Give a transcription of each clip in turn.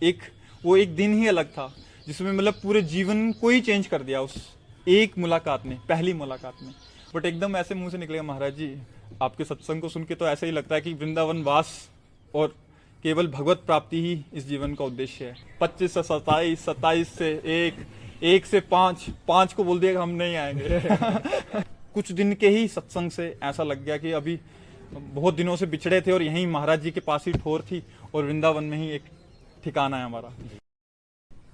एक वो एक दिन ही अलग था जिसमें मतलब पूरे जीवन को ही चेंज कर दिया उस एक मुलाकात ने, पहली मुलाकात में। बट एकदम ऐसे मुंह से निकलेगा, महाराज जी आपके सत्संग को सुन के तो ऐसा ही लगता है कि वृंदावन वास और केवल भगवत प्राप्ति ही इस जीवन का उद्देश्य है। 25 से 27, 27 से 1 से 5, 5 को बोल दिया हम नहीं आएंगे। कुछ दिन के ही सत्संग से ऐसा लग गया कि अभी बहुत दिनों से बिछड़े थे और यहीं महाराज जी के पास ही ठोर थी और वृंदावन में ही एक ठिकाना है हमारा।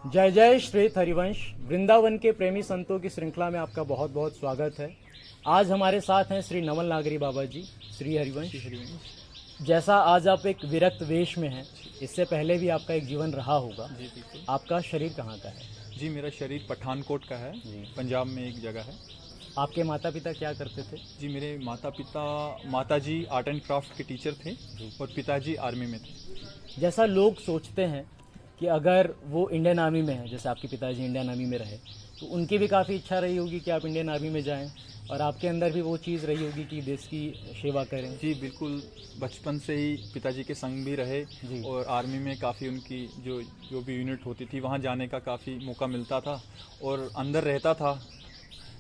जय जय श्री हरिवंश। वृंदावन के प्रेमी संतों की श्रृंखला में आपका बहुत बहुत स्वागत है। आज हमारे साथ हैं श्री नवल नागरी बाबा जी, श्री हरिवंश। जैसा आज आप एक विरक्त वेश में हैं, इससे पहले भी आपका एक जीवन रहा होगा। जी बिल्कुल। आपका शरीर कहाँ का है? जी मेरा शरीर पठानकोट का है, पंजाब में एक जगह है। आपके माता पिता क्या करते थे? जी मेरे माता जी आर्ट एंड क्राफ्ट के टीचर थे और पिताजी आर्मी में थे। जैसा लोग सोचते हैं कि अगर वो इंडियन आर्मी में है, जैसे आपके पिताजी इंडियन आर्मी में रहे, तो उनकी भी काफ़ी इच्छा रही होगी कि आप इंडियन आर्मी में जाएं, और आपके अंदर भी वो चीज़ रही होगी कि देश की सेवा करें। जी बिल्कुल, बचपन से ही पिताजी के संग भी रहे और आर्मी में काफ़ी उनकी जो भी यूनिट होती थी वहाँ जाने का काफ़ी मौका मिलता था और अंदर रहता था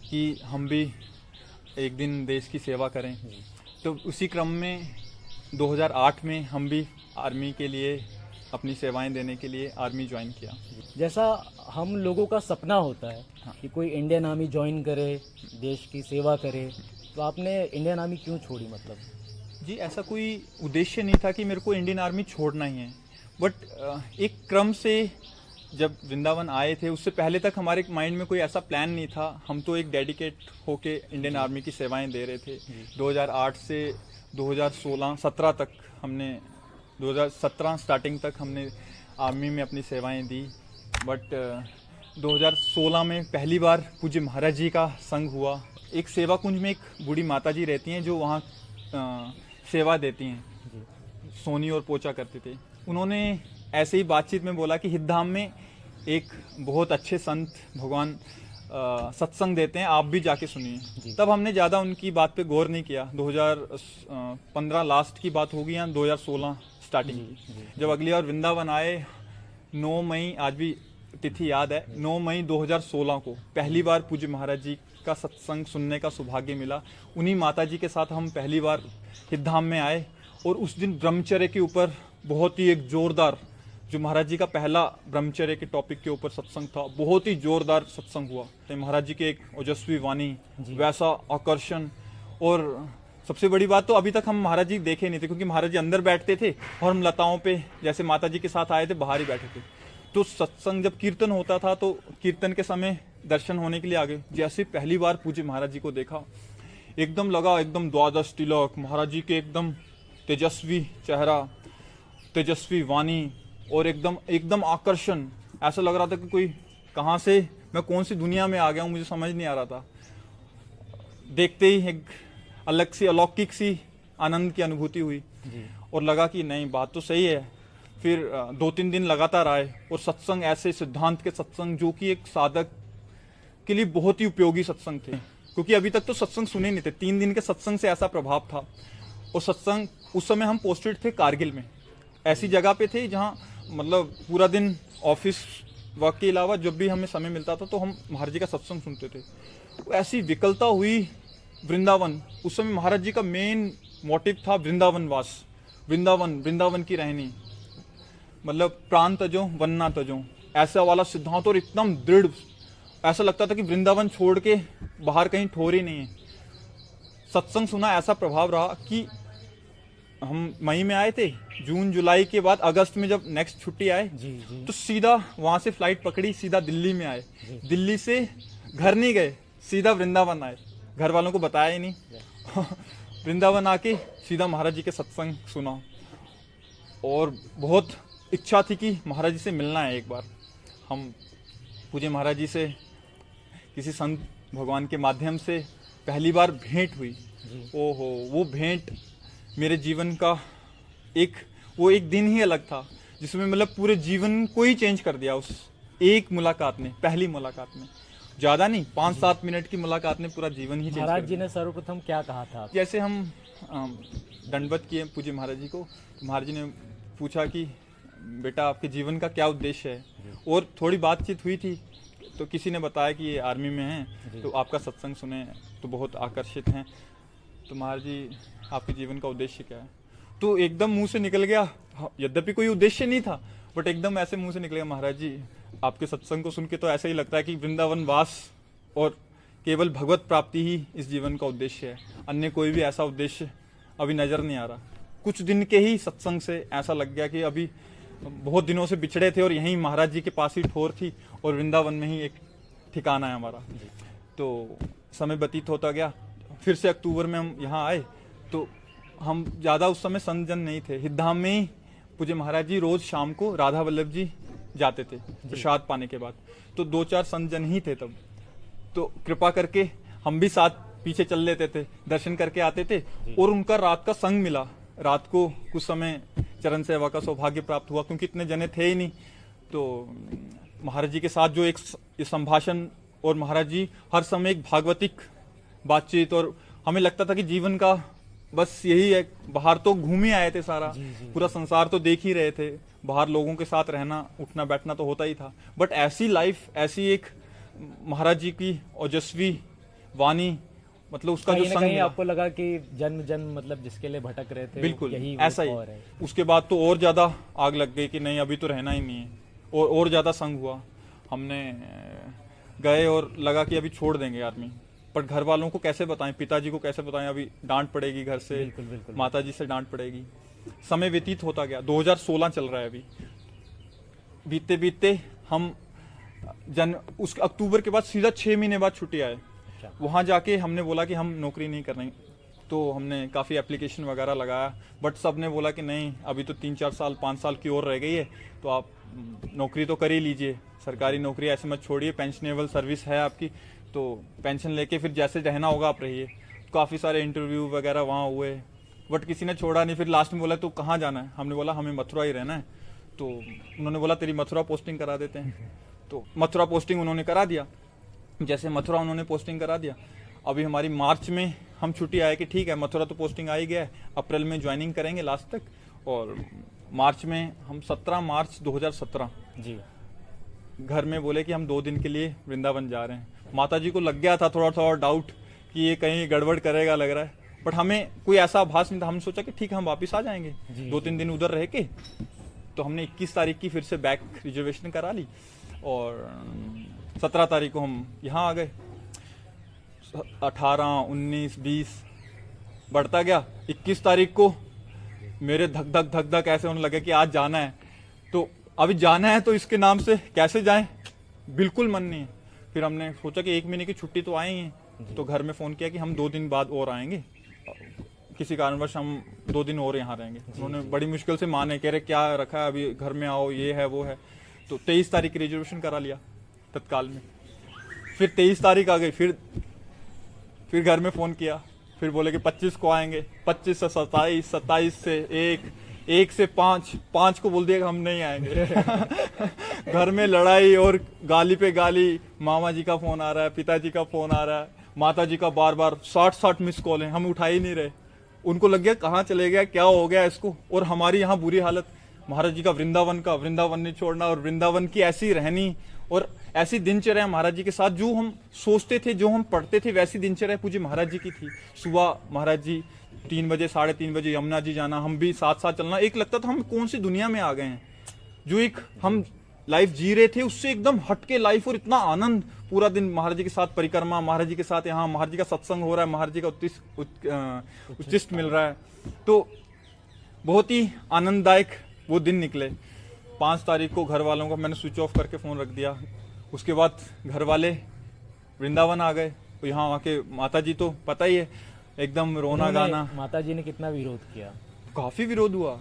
कि हम भी एक दिन देश की सेवा करें। तो उसी क्रम में 2008 में हम भी आर्मी के लिए अपनी सेवाएं देने के लिए आर्मी ज्वाइन किया। जैसा हम लोगों का सपना होता है कि कोई इंडियन आर्मी ज्वाइन करे, देश की सेवा करे, तो आपने इंडियन आर्मी क्यों छोड़ी? मतलब जी ऐसा कोई उद्देश्य नहीं था कि मेरे को इंडियन आर्मी छोड़ना ही है, बट एक क्रम से जब वृंदावन आए थे उससे पहले तक हमारे माइंड में कोई ऐसा प्लान नहीं था। हम तो एक डेडिकेट होके इंडियन आर्मी की सेवाएं दे रहे थे। 2008 से 2017 तक हमने 2017 स्टार्टिंग तक हमने आर्मी में अपनी सेवाएं दी। बट 2016 में पहली बार पूज्य महाराज जी का संग हुआ। एक सेवा कुंज में एक बूढ़ी माता जी रहती हैं जो वहाँ सेवा देती हैं, सोनी और पोचा करते थे। उन्होंने ऐसे ही बातचीत में बोला कि हितधाम में एक बहुत अच्छे संत भगवान सत्संग देते हैं, आप भी जाके सुनिए। तब हमने ज़्यादा उनकी बात पे गौर नहीं किया। 2015 लास्ट की बात होगी या 2016 स्टार्टिंग की, जब अगली बार वृंदावन आए 9 मई, आज भी तिथि याद है, 9 मई 2016 को पहली बार पूज्य महाराज जी का सत्संग सुनने का सौभाग्य मिला। उन्हीं माता जी के साथ हम पहली बार हितधाम में आए और उस दिन ब्रह्मचर्य के ऊपर बहुत ही एक जोरदार, जो महाराज जी का पहला ब्रह्मचर्य के टॉपिक के ऊपर सत्संग था, बहुत ही जोरदार सत्संग हुआ। तो महाराज जी के एक ओजस्वी वाणी, वैसा आकर्षण, और सबसे बड़ी बात तो अभी तक हम महाराज जी देखे नहीं थे क्योंकि महाराज जी अंदर बैठते थे और हम लताओं पे जैसे माता जी के साथ आए थे बाहर ही बैठे थे। तो सत्संग जब कीर्तन होता था तो कीर्तन के समय दर्शन होने के लिए आ गए। जैसे पहली बार पूज्य महाराज जी को देखा, एकदम लगा एकदम द्वादश तिलक, महाराज जी के एकदम तेजस्वी चेहरा, तेजस्वी वाणी और एकदम आकर्षण। ऐसा लग रहा था कि कोई कहाँ से, मैं कौन सी दुनिया में आ गया हूँ, मुझे समझ नहीं आ रहा था। देखते ही एक अलग सी अलौकिक सी आनंद की अनुभूति हुई और लगा कि नहीं, बात तो सही है। फिर 2-3 दिन लगातार आए और सत्संग, ऐसे सिद्धांत के सत्संग जो कि एक साधक के लिए बहुत ही उपयोगी सत्संग थे, क्योंकि अभी तक तो सत्संग सुने नहीं थे। 3 दिन के सत्संग से ऐसा प्रभाव था। और सत्संग उस समय हम पोस्टेड थे कारगिल में, ऐसी जगह पे थे जहाँ मतलब पूरा दिन ऑफिस वर्क के अलावा जब भी हमें समय मिलता था तो हम महाराज जी का सत्संग सुनते थे। तो ऐसी विकलता हुई वृंदावन। उस समय महाराज जी का मेन मोटिव था वृंदावन वास, वृंदावन की रहनी, मतलब प्राण तजो वन्ना तजो, ऐसा वाला सिद्धांत। और एकदम दृढ़, ऐसा लगता था कि वृंदावन छोड़ के बाहर कहीं ठोर ही नहीं है। सत्संग सुना, ऐसा प्रभाव रहा कि हम मई में आए थे, जून जुलाई के बाद अगस्त में जब नेक्स्ट छुट्टी आए तो सीधा वहां से फ्लाइट पकड़ी, सीधा दिल्ली में आए। दिल्ली से घर नहीं गए, सीधा वृंदावन आए, घर वालों को बताया ही नहीं। वृंदावन आके सीधा महाराज जी के सत्संग सुना और बहुत इच्छा थी कि महाराज जी से मिलना है एक बार। हम पूज्य महाराज जी से किसी संत भगवान के माध्यम से पहली बार भेंट हुई। ओहो, वो भेंट मेरे जीवन का वो एक दिन ही अलग था जिसमें मतलब पूरे जीवन को ही चेंज कर दिया। उस एक मुलाकात ने, पहली मुलाकात में, ज़्यादा नहीं, 5-7 मिनट की मुलाकात ने पूरा जीवन ही चेंज कर दिया। महाराज जी ने सर्वप्रथम क्या कहा था? जैसे हम दंडवत किए पूज्य महाराज जी को, तो महाराज जी ने पूछा कि बेटा आपके जीवन का क्या उद्देश्य है, और थोड़ी बातचीत हुई थी तो किसी ने बताया कि ये आर्मी में हैं, तो आपका सत्संग सुने तो बहुत आकर्षित हैं, तो महाराज जी आपके जीवन का उद्देश्य क्या है। तो एकदम मुंह से निकल गया, यद्यपि कोई उद्देश्य नहीं था, बट एकदम ऐसे मुंह से निकल गया, महाराज जी आपके सत्संग को सुन के तो ऐसा ही लगता है कि वृंदावन वास और केवल भगवत प्राप्ति ही इस जीवन का उद्देश्य है, अन्य कोई भी ऐसा उद्देश्य अभी नजर नहीं आ रहा। कुछ दिन के ही सत्संग से ऐसा लग गया कि अभी बहुत दिनों से बिछड़े थे और यहीं महाराज जी के पास ही ठोर थी और वृंदावन में ही एक ठिकाना है हमारा। तो समय व्यतीत होता गया, फिर से अक्टूबर में हम यहाँ आए, तो हम ज़्यादा उस समय संत जन नहीं थे। हितधाम में ही पूज्य महाराज जी रोज शाम को राधा वल्लभ जी जाते थे प्रसाद पाने के बाद, तो 2-4 संत जन ही थे तब। तो कृपा करके हम भी साथ पीछे चल लेते थे, दर्शन करके आते थे, और उनका रात का संग मिला। रात को कुछ समय चरण सेवा का सौभाग्य प्राप्त हुआ, क्योंकि इतने जने थे ही नहीं। तो महाराज जी के साथ जो एक संभाषण, और महाराज जी हर समय एक भागवतिक बातचीत, और हमें लगता था कि जीवन का बस यही है। बाहर तो घूम ही आए थे सारा, पूरा संसार तो देख ही रहे थे, बाहर लोगों के साथ रहना उठना बैठना तो होता ही था, बट ऐसी लाइफ, ऐसी एक महाराज जी की ओजस्वी वाणी, मतलब उसका जो कहीं ना संग कहीं मिला। आपको लगा कि जन्म जन्म मतलब जिसके लिए भटक रहे थे, बिल्कुल यही ऐसा ही। और है। उसके बाद तो और ज्यादा आग लग गई कि नहीं अभी तो रहना ही नहीं है, और ज्यादा संग हुआ। हमने गए और लगा कि अभी छोड़ देंगे आर्मी, पर घर वालों को कैसे बताएं, पिताजी को कैसे बताएं, अभी डांट पड़ेगी घर से, बिल्कुल बिल्कुल। माता जी से डांट पड़ेगी। समय व्यतीत होता गया, 2016 चल रहा है अभी। बीतते बीतते हम उस अक्टूबर के बाद सीधा 6 महीने बाद छुट्टी आए। वहाँ जाके हमने बोला कि हम नौकरी नहीं कर रहे, तो हमने काफ़ी एप्लीकेशन वगैरह लगाया, बट सब ने बोला कि नहीं अभी तो 3-4 साल 5 साल की और रह गई है, तो आप नौकरी तो कर ही लीजिए, सरकारी नौकरी ऐसे मत छोड़िए, पेंशनेबल सर्विस है आपकी, तो पेंशन लेके फिर जैसे रहना होगा आप रहिए। काफ़ी सारे इंटरव्यू वगैरह वहाँ हुए, बट किसी ने छोड़ा नहीं। फिर लास्ट में बोला तो कहाँ जाना है, हमने बोला हमें मथुरा ही रहना है। तो उन्होंने बोला तेरी मथुरा पोस्टिंग करा देते हैं, तो मथुरा पोस्टिंग उन्होंने करा दिया। जैसे मथुरा उन्होंने पोस्टिंग करा दिया, अभी हमारी मार्च में हम छुट्टी आए कि ठीक है मथुरा तो पोस्टिंग आ ही गया है, अप्रैल में ज्वाइनिंग करेंगे लास्ट तक, और मार्च में हम 17 मार्च 2017 जी घर में बोले कि हम 2 दिन के लिए वृंदावन जा रहे हैं। माता जी को लग गया था थोड़ा थोड़ा डाउट कि ये कहीं गड़बड़ करेगा लग रहा है, बट हमें कोई ऐसा आभास नहीं था। हमने सोचा कि ठीक है हम वापस आ जाएंगे, 2-3 दिन उधर रह के। तो हमने 21 तारीख की फिर से बैक रिजर्वेशन करा ली, और 17 तारीख को हम यहाँ आ गए। 18, 19, 20 बढ़ता गया। 21 तारीख को मेरे धक धक ऐसे होने लगे कि आज जाना है, तो अभी जाना है तो इसके नाम से कैसे जाएं, बिल्कुल मन नहीं है। फिर हमने सोचा कि 1 महीने की छुट्टी तो आई है, तो घर में फ़ोन किया कि हम 2 दिन बाद और आएंगे, किसी कारणवश हम 2 दिन और यहाँ रहेंगे। उन्होंने बड़ी मुश्किल से माने, कह रहे क्या रखा है अभी घर में आओ, ये है वो है। तो 23 तारीख की रिजर्वेशन करा लिया तत्काल में। फिर 23 तारीख आ गई, फिर घर में फ़ोन किया, फिर बोले कि 25 को आएंगे, 25 से 27, 27 से 1 से 5 को बोल दिया कि हम नहीं आएंगे। घर में लड़ाई और गाली पे गाली, मामा जी का फ़ोन आ रहा है, पिताजी का फ़ोन आ रहा है, माता जी का बार 60 मिस कॉल है, हम उठा ही नहीं रहे। उनको लग गया कहाँ चले गया, क्या हो गया इसको, और हमारी यहाँ बुरी हालत। महाराज जी का वृंदावन नहीं छोड़ना, और वृंदावन की ऐसी रहनी और ऐसी दिनचर्या महाराज जी के साथ, जो हम सोचते थे, जो हम पढ़ते थे, वैसी दिनचर्या पूज्य महाराज जी की थी। सुबह महाराज जी 3 बजे 3:30 बजे यमुना जी जाना, हम भी साथ साथ चलना। एक लगता था हम कौन सी दुनिया में आ गए हैं, जो एक हम लाइफ जी रहे थे उससे एकदम हटके लाइफ, और इतना आनंद। पूरा दिन महाराज जी के साथ परिक्रमा, महाराज जी के साथ यहाँ महाराज जी का सत्संग हो रहा है, महाराज जी का उच्चिष्ट मिल रहा है, तो बहुत ही आनंददायक वो दिन निकले। 5 तारीख को घर वालों का मैंने स्विच ऑफ करके फ़ोन रख दिया। उसके बाद घर वाले वृंदावन आ गए, तो यहाँ वहाँ के माता जी तो पता ही है, एकदम रोना गाना। माता जी ने कितना विरोध किया? काफ़ी विरोध हुआ।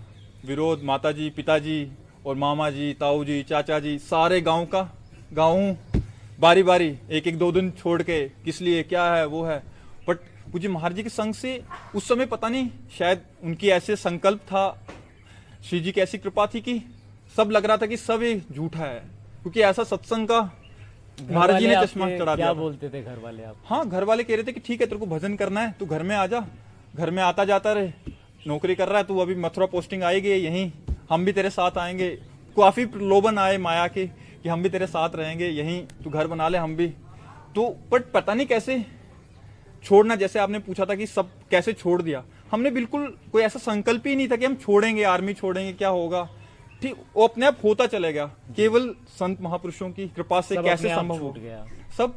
माता जी, पिताजी और मामा जी, ताऊ जी, चाचा जी, सारे गाँव बारी बारी 1-1, 2 दिन छोड़ के, किस लिए, क्या है वो है। बट पूज्य महाराज जी के संग से उस समय पता नहीं, शायद उनकी ऐसे संकल्प था, श्री जी की ऐसी कृपा थी कि सब लग रहा था कि सब ये झूठा है, क्योंकि ऐसा सत्संग का महाराज जी ने चश्मा चढ़ा दिया। क्या बोलते थे घर वाले आप? हाँ, घर वाले कह रहे थे कि ठीक है तेरे को भजन करना है, तू घर में आ जा, घर में आता जाता रहे, नौकरी कर रहा है तू, अभी मथुरा पोस्टिंग आएगी यहीं, हम भी तेरे साथ आएंगे, काफ़ी प्रलोभन आए माया के कि हम भी तेरे साथ रहेंगे, यहीं तू घर बना ले, हम भी तो, बट पता नहीं कैसे छोड़ना, जैसे आपने पूछा था कि सब कैसे छोड़ दिया, हमने बिल्कुल कोई ऐसा संकल्प ही नहीं था कि हम छोड़ेंगे, आर्मी छोड़ेंगे, क्या होगा, ठीक वो अपने आप होता चले गया। केवल संत महापुरुषों की कृपा से सब कैसे अपने आप संभव हो छूट गया। सब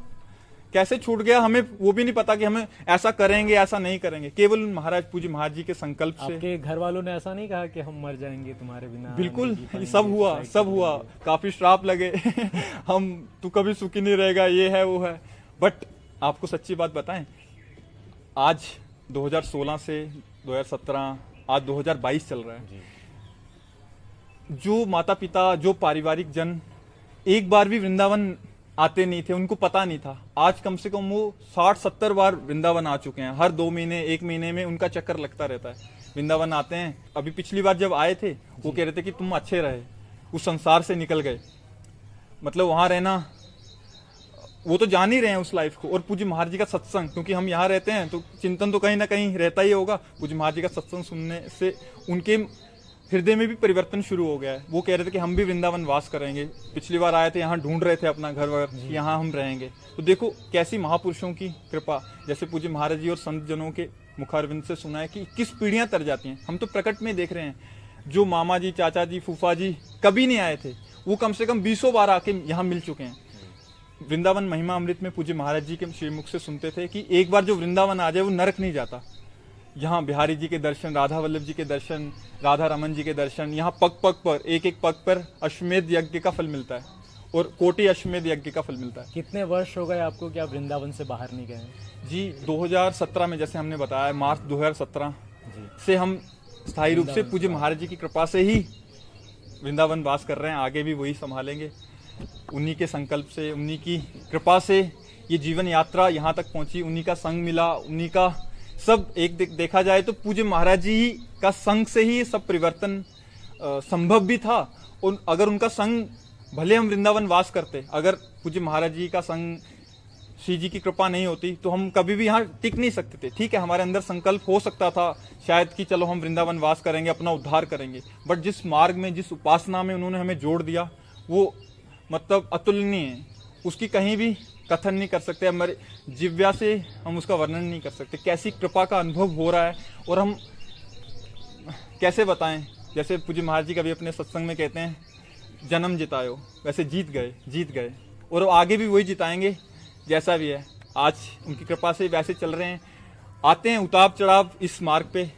कैसे छूट गया, हमें वो भी नहीं पता कि हमें ऐसा करेंगे ऐसा नहीं करेंगे, केवल महाराज पूज्य महाराज जी के संकल्प से। आपके घर वालों ने ऐसा नहीं कहा कि हम मर जाएंगे तुम्हारे बिना? बिल्कुल नहीं जी ये पाएंगे, सब हुआ, काफी श्राप लगे हम तू कभी सुखी नहीं रहेगा, ये है वो है। बट आपको सच्ची बात बताएं, आज 2016 से 2017 आज 2022 चल रहा है। जी। जो माता पिता, जो पारिवारिक जन एक बार भी वृंदावन आते नहीं थे, उनको पता नहीं था, आज कम से कम वो 60-70 बार वृंदावन आ चुके हैं। हर 2 महीने 1 महीने में उनका चक्कर लगता रहता है, वृंदावन आते हैं। अभी पिछली बार जब आए थे वो कह रहे थे कि तुम अच्छे रहे, उस संसार से निकल गए, मतलब वहां रहना, वो तो जान ही रहे हैं उस लाइफ को। और पूज्य महाराज जी का सत्संग, क्योंकि हम यहाँ रहते हैं तो चिंतन तो कहीं ना कहीं रहता ही होगा, पूज्य महाराज जी का सत्संग सुनने से उनके हृदय में भी परिवर्तन शुरू हो गया है। वो कह रहे थे कि हम भी वृंदावन वास करेंगे, पिछली बार आए थे यहाँ ढूंढ रहे थे अपना घर वगैरह, यहाँ हम रहेंगे। तो देखो कैसी महापुरुषों की कृपा, जैसे पूज्य महाराज जी और संत जनों के मुखारविंद से सुना है कि 21 पीढ़ियां तर जाती हैं। हम तो प्रकट में देख रहे हैं, जो मामा जी, चाचा जी, फूफा जी कभी नहीं आए थे, वो कम से कम 20 बार आके यहाँ मिल चुके हैं। वृंदावन महिमा अमृत में पूज्य महाराज जी के श्रीमुख से सुनते थे कि एक बार जो वृंदावन आ जाए वो नरक नहीं जाता। यहाँ बिहारी जी के दर्शन, राधा वल्लभ जी के दर्शन, राधा रमन जी के दर्शन, यहाँ पग पग पर, एक एक पग पर अश्वमेध यज्ञ का फल मिलता है और कोटि अश्वमेध यज्ञ का फल मिलता है। कितने वर्ष हो गए आपको कि आप वृंदावन से बाहर नहीं गए? जी 2017 में, जैसे हमने बताया, मार्च 2017 जी। से हम स्थायी रूप से पूज्य महाराज जी की कृपा से ही वृंदावन वास कर रहे हैं, आगे भी वही संभालेंगे। उन्हीं के संकल्प से, उन्हीं की कृपा से ये जीवन यात्रा यहाँ तक पहुंची, उन्हीं का संग मिला, उन्हीं का सब एक देखा जाए तो पूज्य महाराज जी का संग से ही सब परिवर्तन संभव भी था। और अगर उनका संग, भले हम वृंदावन वास करते, अगर पूज्य महाराज जी का संग, श्री जी की कृपा नहीं होती तो हम कभी भी यहाँ टिक नहीं सकते थे। ठीक है, हमारे अंदर संकल्प हो सकता था शायद कि चलो हम वृंदावन वास करेंगे, अपना उद्धार करेंगे, बट जिस मार्ग में, जिस उपासना में उन्होंने हमें जोड़ दिया, वो मतलब अतुलनीय है, उसकी कहीं भी कथन नहीं कर सकते, हमारे जिव्या से हम उसका वर्णन नहीं कर सकते। कैसी कृपा का अनुभव हो रहा है और हम कैसे बताएं। जैसे पूज्य महाराज जी कभी अपने सत्संग में कहते हैं, जन्म जितायो, वैसे जीत गए और आगे भी वही जिताएंगे जैसा भी है। आज उनकी कृपा से वैसे चल रहे हैं, आते हैं उतार चढ़ाव, इस मार्ग पे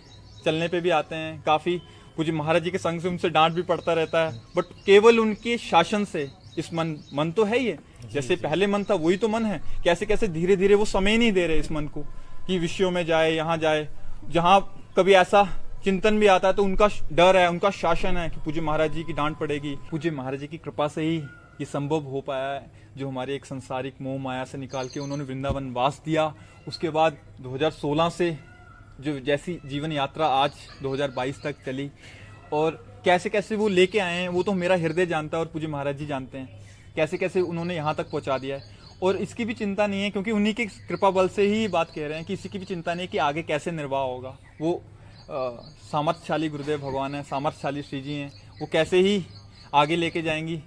चलने पे भी आते हैं, काफ़ी पूज्य महाराज जी के संग से उनसे डांट भी पड़ता रहता है, बट केवल उनके शासन से इस मन तो है ही है, जैसे पहले मन था वही तो मन है। कैसे कैसे धीरे धीरे वो समय नहीं दे रहे इस मन को कि विषयों में जाए, यहाँ जाए, जहाँ कभी ऐसा चिंतन भी आता है तो उनका डर है, उनका शासन है कि पूज्य महाराज जी की डांट पड़ेगी। पूज्य महाराज जी की कृपा से ही ये संभव हो पाया है, जो हमारे एक संसारिक मोह माया से निकाल के उन्होंने वृंदावन वास दिया। उसके बाद 2016 से जो जैसी जीवन यात्रा आज 2022 तक चली, और कैसे कैसे वो लेके आए हैं वो तो मेरा हृदय जानता है और पूज्य महाराज जी जानते हैं कैसे कैसे उन्होंने यहाँ तक पहुँचा दिया है। और इसकी भी चिंता नहीं है, क्योंकि उन्हीं की कृपा बल से ही बात कह रहे हैं कि इसी की भी चिंता नहीं है कि आगे कैसे निर्वाह होगा। वो सामर्थ्यशाली गुरुदेव भगवान है, सामर्थ्यशाली श्री जी हैं, वो कैसे ही आगे लेके जाएंगी,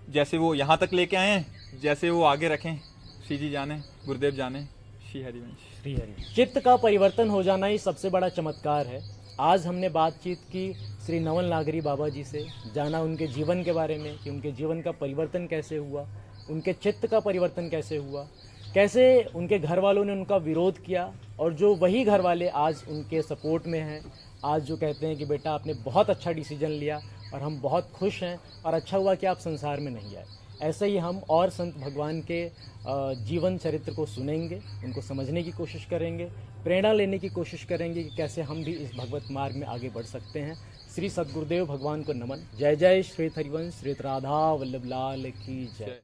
जैसे वो यहाँ तक लेके आए हैं, जैसे वो आगे रखें, श्री जी जाने, गुरुदेव जाने। श्री हरिवंश। श्री हरि। चित्त का परिवर्तन हो जाना ही सबसे बड़ा चमत्कार है। आज हमने बातचीत की श्री नवल नागरी बाबा जी से, जाना उनके जीवन के बारे में कि उनके जीवन का परिवर्तन कैसे हुआ, उनके चित्त का परिवर्तन कैसे हुआ, कैसे उनके घर वालों ने उनका विरोध किया और जो वही घर वाले आज उनके सपोर्ट में हैं, आज जो कहते हैं कि बेटा आपने बहुत अच्छा डिसीजन लिया और हम बहुत खुश हैं और अच्छा हुआ कि आप संसार में नहीं आए। ऐसे ही हम और संत भगवान के जीवन चरित्र को सुनेंगे, उनको समझने की कोशिश करेंगे, प्रेरणा लेने की कोशिश करेंगे कि कैसे हम भी इस भगवत मार्ग में आगे बढ़ सकते हैं। श्री सद्गुरुदेव भगवान को नमन। जय जय श्री हरिवंश, श्री राधा वल्लभ लाल की जय।